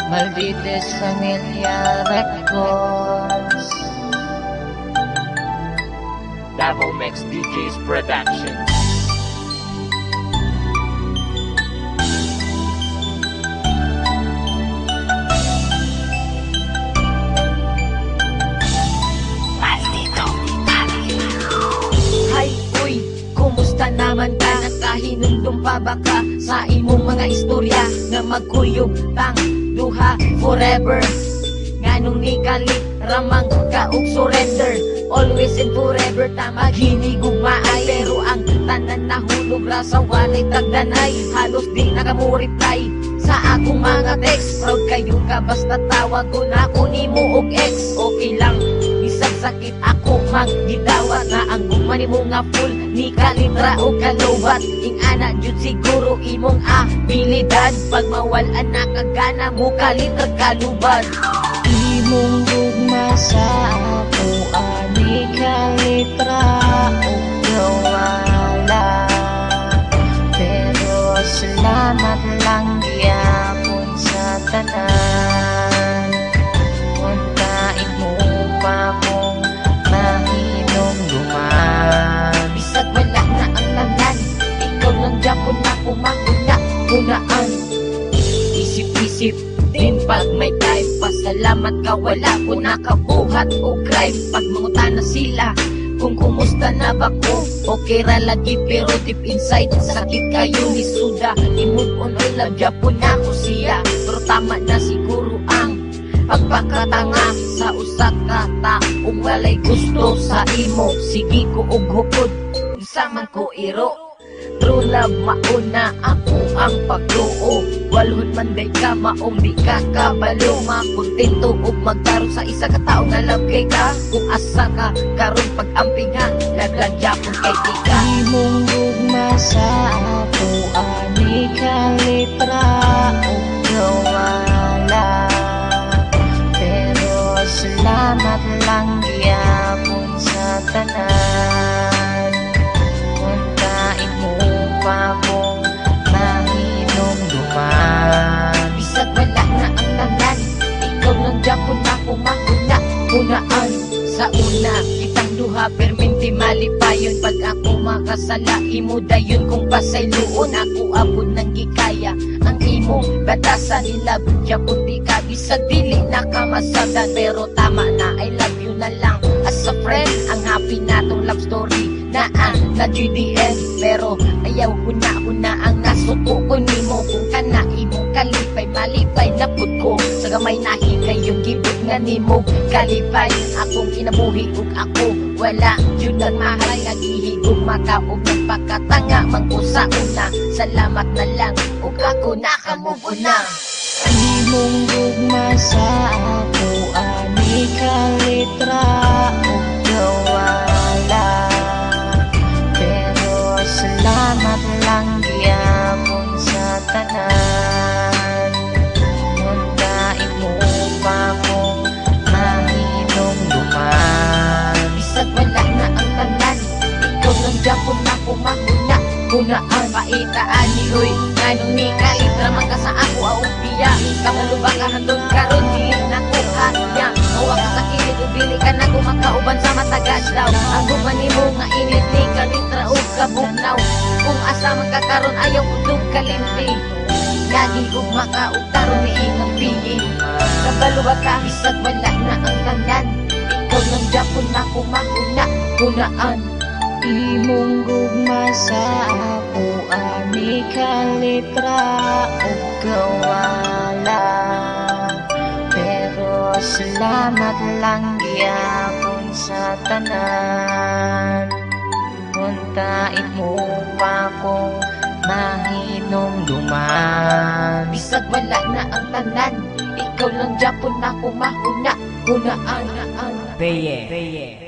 Maldites Familia Records. Davao Mix DJs Productions. Hay, uy, kumusta naman ka? Nakahinundong pa ba ka sa imong mga istorya nga magkuyog tang duha forever? Nganong ni kalit ramang ka og surrender? Always and forever ta maghinigugmaay, pero ang tanan nahulog ra sa walay tagdanay. Halos di nakamureply sa akong mga text. Proud kayo ka basta tawag ko na ako nimo og ex. Okay lang, isang sakit ako magdidawat na ang gugman nimo nga full ni kalitra o kalubat. Ing ana jud siguro imong abilidad, pag mawalan na kagana mo kalitra kalubad. Imong gugma sa ako ani kalitra o gawala, pero salamat lang gyapon sa tanan. Untain mo pa kong mahinumduman. Bisag wala na ang tanan, ikaw lang Japon na kumahuna-hunaan. Isip-isip din pag may time, pasalamat ka wala ko nakabuhat o crime. Pag mangutana sila kung kumusta na ba ko, okay ra lagi pero deep inside sakit kayo ni Suda. I-move on I love Japon na ko siya, pero tama na siguro ang pagpakatanga sa usa ka taong walay gusto sa imo. Sige ko og hukod unsa man ko iro. True love mauna ako ang pagtuo, walhod man day ka maong di ka kabalo. Makontento og magtaro sa isa ka tao nga love kay ka. Kung asa ka karon pag-amping ha, laglag Japon kay tika. Imong gugma sa ako ani kalitra o gawala, pero salamat lang gyapon sa tanan. Untain mo pa kong mahinumduman. Bisag wala na ang tanan, ikaw lang Japon na kumahuna-hunaan. Sa una kitang duha perminti malipayon, pag ako makasala imo dayon kung pasayloon. Ako abot ng gikaya ang imo batasan nila Japon di ka bisag dili nakamasabdan, pero tama na I love you na lang as a friend. Ang happy natong love story na GDS, pero ayaw huna-huna ang nasuko ko nimo. Kung kana imong kalipay malipay na pud ko sa gamay nahi kayong gibot nga nimo kalipay. Akong kinabuhi ug ako wala jud ang mahal nga gihigog makaog nagpakatanga mangko sa una. Salamat na lang ug ako nakamove on na. Imong gugma sa ako ani kalitra o gawala, pero salamat lang gyapon sa tanan. Untain mo pa kong mahinumduman. Bisag wala na ang tanan, ikaw lang Japon na kumahuna-hunaan. Paitaan ni Uy, nganong ni kalitra man ka sa ako aong biya. Kamalubang ka handon karon di na ko kanya. Mawa ka sa kilid ug dili ka na kumakauban sa matagas daw. Ang guban nimo nga init ni kalitra ug kabugnaw. Kung asa man ka karon ayaw udog kalimti, lagi ug makaug taron ni imong piyi. Kabalo ba ka? Bisag wala na ang tanan, ikaw lang Japon na kumahuna-hunaan. Imong gugma sa ako ani kalitra o gawala, pero salamat lang gyapon sa tanan. Untain mo pa kong mahinumduman. Bisag wala na ang tanan, ikaw lang Japon na kumahuna-hunaan. Beye.